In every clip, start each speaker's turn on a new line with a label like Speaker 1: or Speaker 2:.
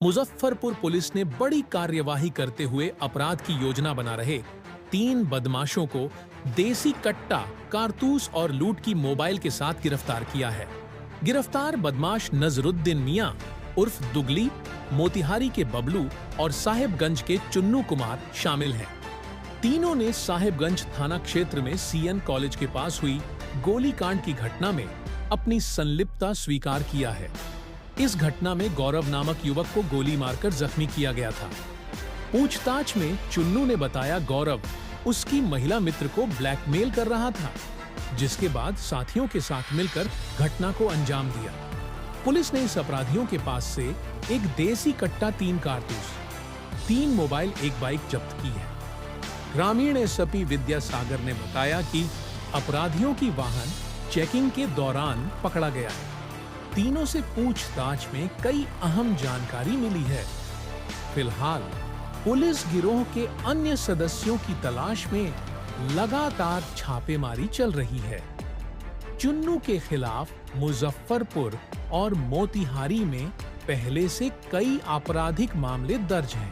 Speaker 1: Muzaffarpur police ने बड़ी कार्यवाही करते हुए अपराध की योजना बना रहे 3 बदमाशों को देसी कट्टा, कारतूस और लूट की मोबाइल के साथ गिरफ्तार किया है। गिरफ्तार बदमाश नजरुद्दीन मियां उर्फ दुगली, मोतिहारी के बबलू और साहेबगंज के चुन्नू कुमार शामिल हैं। तीनों ने साहेबगंज थाना क्षेत्र में सीएन कॉलेज के पास हुई गोलीकांड की घटना में अपनी संलिप्तता स्वीकार किया है। इस घटना में गौरव नामक युवक को गोली मारकर जख्मी किया गया था। पूछताछ में चुन्नू ने बताया गौरव उसकी महिला मित्र को ब्लैकमेल कर रहा था, जिसके बाद साथियों के साथ मिलकर घटना को अंजाम दिया। पुलिस ने इस अपराधियों के पास से एक देसी कट्टा, 3 कारतूस, 3 मोबाइल, 1 बाइक जब्त की है। ग्रामीण एसपी विद्यासागर ने बताया कि अपराधियों की वाहन चेकिंग के दौरान पकड़ा गया है। तीनों से पूछताछ में कई अहम जानकारी मिली है। फिलहाल पुलिस गिरोह के अन्य सदस्यों की तलाश में लगातार छापेमारी चल रही है। चुन्नू के खिलाफ मुजफ्फरपुर और मोतिहारी में पहले से कई आपराधिक मामले दर्ज हैं।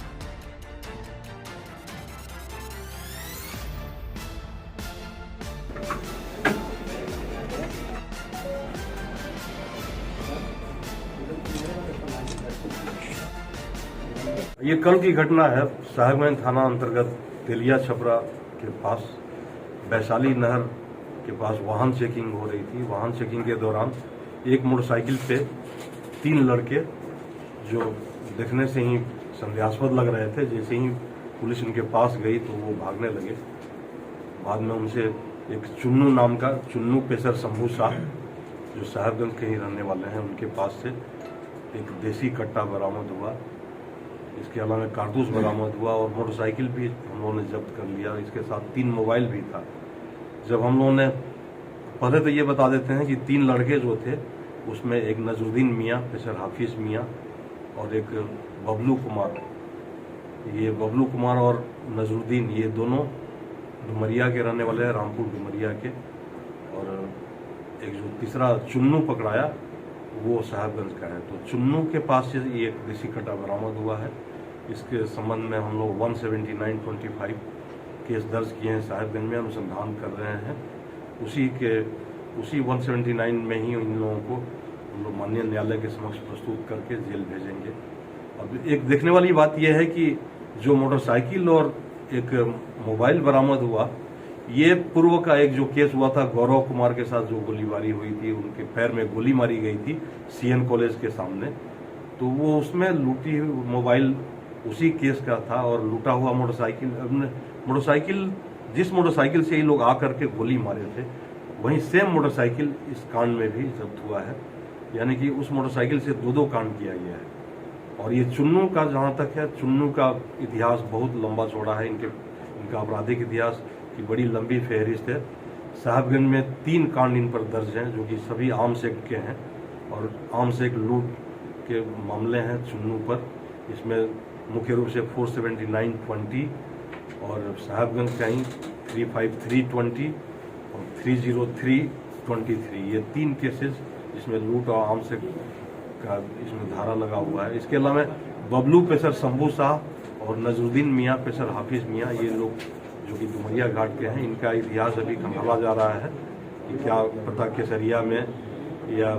Speaker 2: ये कल की घटना है। साहेबगंज थाना अंतर्गत तेलिया छपरा के पास वैशाली नहर के पास वाहन चेकिंग हो रही थी। वाहन चेकिंग के दौरान एक मोटरसाइकिल पे 3 लड़के, जो देखने से ही संदेहास्पद लग रहे थे, जैसे ही पुलिस उनके पास गई तो वो भागने लगे। बाद में उनसे एक चुन्नू नाम का, चुन्नू पेशर शंभू शाह, जो साहेबगंज के ही रहने वाले हैं, उनके पास से एक देसी कट्टा बरामद हुआ। इसके अलावा कारतूस बरामद हुआ और मोटरसाइकिल भी हम लोगों ने जब्त कर लिया। इसके साथ 3 मोबाइल भी था। जब हम लोगों ने, पहले तो ये बता देते हैं कि 3 लड़के जो थे, उसमें एक नजरुद्दीन मियां, पेशर हाफिज मियां, और एक बबलू कुमार। ये बबलू कुमार और नजरुद्दीन, ये दोनों डुमरिया के रहने वाले हैं, रामपुर डुमरिया के। और एक जो तीसरा चुन्नू पकड़ाया, वो साहेबगंज का है। तो चुन्नू के पास से ये एक देसी कट्टा बरामद हुआ है। इसके संबंध में हम लोग 179/25 केस दर्ज किए हैं। साहेबगंज में अनुसंधान कर रहे हैं। उसी 179 में ही इन लोगों को हम लोग माननीय न्यायालय के समक्ष प्रस्तुत करके जेल भेजेंगे। अब एक देखने वाली बात यह है कि जो मोटरसाइकिल और एक मोबाइल बरामद हुआ, ये पूर्व का एक जो केस हुआ था गौरव कुमार के साथ, जो गोलीबारी हुई थी, उनके पैर में गोली मारी गई थी सीएन कॉलेज के सामने, तो वो उसमें लूटी हुई मोबाइल उसी केस का था। और लूटा हुआ मोटरसाइकिल, जिस मोटरसाइकिल से ये लोग आकर के गोली मारे थे, वहीं सेम मोटरसाइकिल इस कांड में भी जब्त हुआ है। यानी कि उस मोटरसाइकिल से 2 कांड किया गया है। और ये चुन्नू का जहां तक है, चुन्नू का इतिहास बहुत लंबा चौड़ा है। इनका आपराधिक इतिहास की बड़ी लंबी फहरिस्त है। साहेबगंज में 3 कांड इन पर दर्ज हैं, जो कि सभी आर्म्स एक्ट के हैं और आर्म्स एक्ट लूट के मामले हैं चुन्नू पर। इसमें मुख्य रूप से 479/20 और साहेबगंज का ही 353/20 और 303/23, ये 3 केसेस जिसमें लूट और आर्म्स एक्ट का इसमें धारा लगा हुआ है। इसके अलावा बबलू पेशर शंभू शाह और नजरुद्दीन मियां पेशर हाफिज मियां, ये लोग जो कि डुमरिया घाट के हैं, इनका इतिहास अभी खंगाला जा रहा है कि क्या पता केसरिया में या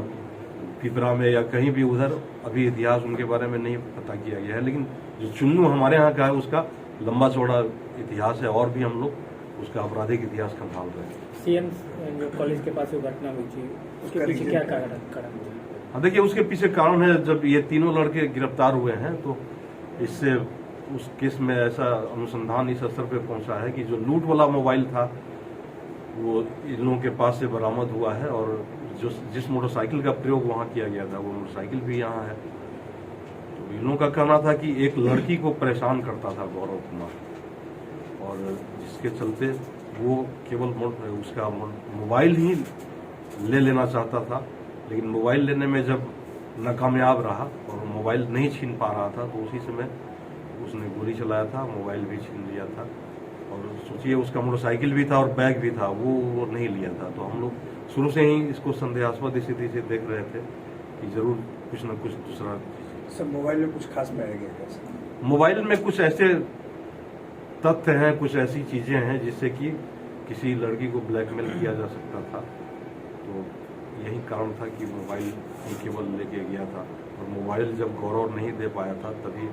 Speaker 2: पिपरा में या कहीं भी उधर, अभी इतिहास उनके बारे में नहीं पता किया गया है। लेकिन जो चुन्नू हमारे यहाँ का है, उसका लंबा चौड़ा इतिहास है और भी हम लोग उसका आपराधिक इतिहास खंगाल रहे हैं।
Speaker 3: सीएम जो कॉलेज के पास जो घटना हुई थी, उसके पीछे क्या कारण?
Speaker 2: हाँ, देखिए, उसके पीछे कारण है, जब ये तीनों लड़के गिरफ्तार हुए हैं तो इससे उस केस में ऐसा अनुसंधान इस स्तर पे पहुंचा है कि जो लूट वाला मोबाइल था वो इन लोगों के पास से बरामद हुआ है। और जिस मोटरसाइकिल का प्रयोग वहां किया गया था, वो मोटरसाइकिल भी यहाँ है। तो इन लोगों का कहना था कि एक लड़की को परेशान करता था गौरव कुमार, और जिसके चलते वो केवल उसका मोबाइल ही ले लेना चाहता था। लेकिन मोबाइल लेने में जब नाकामयाब रहा और मोबाइल नहीं छीन पा रहा था, तो उसी समय उसने गोली चलाया था, मोबाइल भी छीन लिया था। और सोचिए, उसका मोटरसाइकिल भी था और बैग भी था, वो नहीं लिया था। तो हम लोग शुरू से ही इसको संदेहास्पद स्थिति से देख रहे थे कि जरूर कुछ न कुछ दूसरा
Speaker 4: सब मोबाइल में कुछ खास पाया गया कैसे?
Speaker 2: मोबाइल में कुछ ऐसे तथ्य हैं, कुछ ऐसी चीजें हैं जिससे कि किसी लड़की को ब्लैकमेल किया जा सकता था। तो यही कारण था कि मोबाइल ही केवल लेके गया था, और मोबाइल जब गौरव नहीं दे पाया था तभी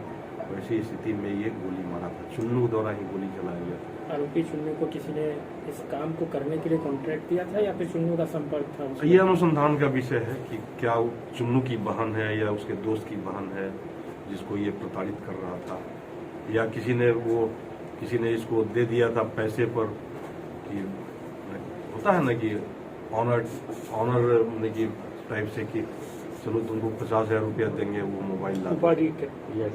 Speaker 2: वैसी स्थिति में ये गोली मारा था। चुन्नू द्वारा ही गोली चलाया गया था।
Speaker 3: आरोपी चुन्नू को किसी ने इस काम को करने के लिए कॉन्ट्रैक्ट दिया था या फिर चुन्नू का संपर्क था उसमें?
Speaker 2: ये अनुसंधान का विषय है कि क्या वो चुन्नू की बहन है या उसके दोस्त की बहन है जिसको ये प्रताड़ित कर रहा था, या किसी ने इसको दे दिया था पैसे पर, कि होता है ना कि ऑनर की टाइप से कि चलो तुमको 50,000 रुपया देंगे, वो मोबाइल ला
Speaker 3: उपाधि दिया गया।